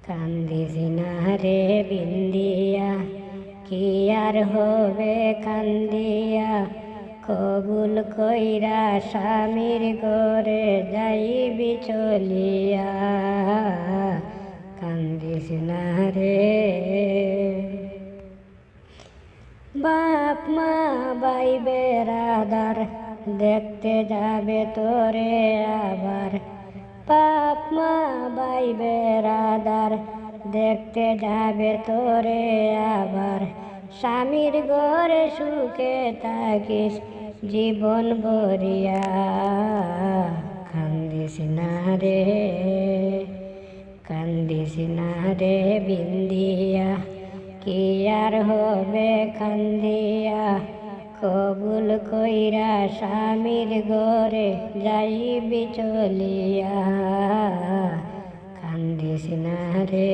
কান্দিছি না রে বিন্দিয়া, কি আর হবে কান্দিয়া, কবুল কইরা স্বামীর ঘরে যাইবি চলিয়া। কান্দিছি না রে। বাপ মা ভাই বেরাদার দেখতে যাবে তোরে আবার, বাপ মা ভাই বেরাদার দেখতে যাবে তোরে আবার। স্বামীর ঘরে সুখে থাকিস জীবন ভরিয়া। কান্দিস না রে, কান্দিস না রে বিন্দিয়া, কি আর হবে কান্দিয়া, কবুল কইরা স্বামীর ঘরে যাইবি চলিয়া। কান্দিস না রে।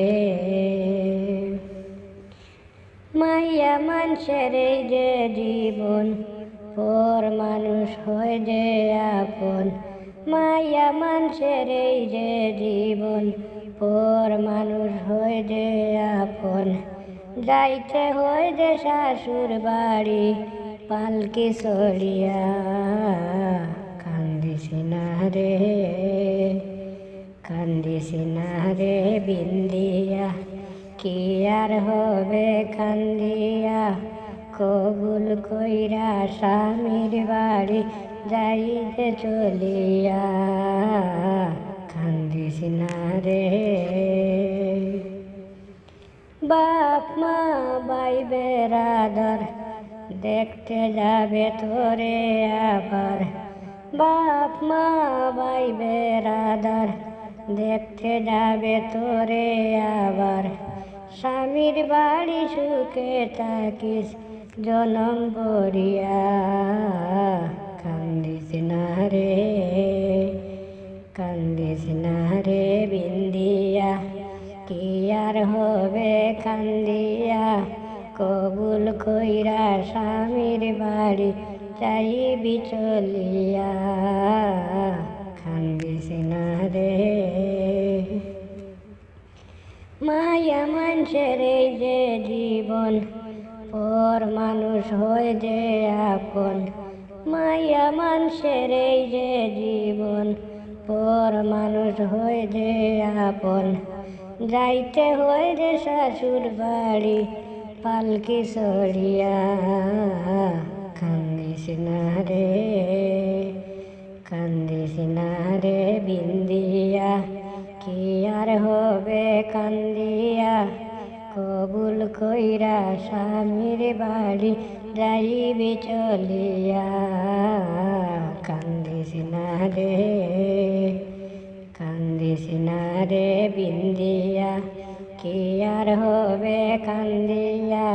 মাইয়া মানুষের এই যে জীবন, পর মানুষ হয় যে আপন। মাইয়া মানুষের এই যে জীবন, পর মানুষ হয় যে আপন। যাইতে হয় যে শাশুর বাড়ি পালকি চড়িয়া। কান্দিস না রে, কান্দিস না রে বিন্দিয়া, কি আর হবে কান্দিয়া, কবুল কইরা স্বামীর বাড়ি যাইতে চলিয়া। কান্দিস না রে। বাপ মা ভাই বেরাদার দেখতে যাবে তোরে আবার, বাপ মা ভাই বেরাদার দেখতে যাবে তোরে আবার। স্বামীর বাড়ি সুখে থাকিস জনম ভরিয়া। কান্দিস না রে, কান্দিস না রে বিন্দিয়া, কি আর হবে কান্দিয়া, কবুল কইরা স্বামীর বাড়ি যাইবি চলিয়া। কান্দিস না রে। মায়া মানুষের এই যে জীবন, পর মানুষ হয় যে আপন। মায়া মানুষের এই যে জীবন, পর মানুষ হয় যে আপন। যাইতে হয় যে শাশুর বাড়ি পালকি চড়িয়া। কান্দিস না রে, কান্দিস না রে বিন্দিয়া, কি আর হবে কান্দিয়া, কবুল কইরা স্বামীর বাড়ি যাইবি চলিয়া। কান্দিস না রে, কান্দিস না রে বিন্দিয়া, কি আর হবে কান্দিয়া,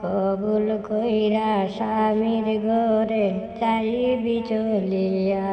কবুল কইরা স্বামীর ঘরে যাইবি চলিয়া।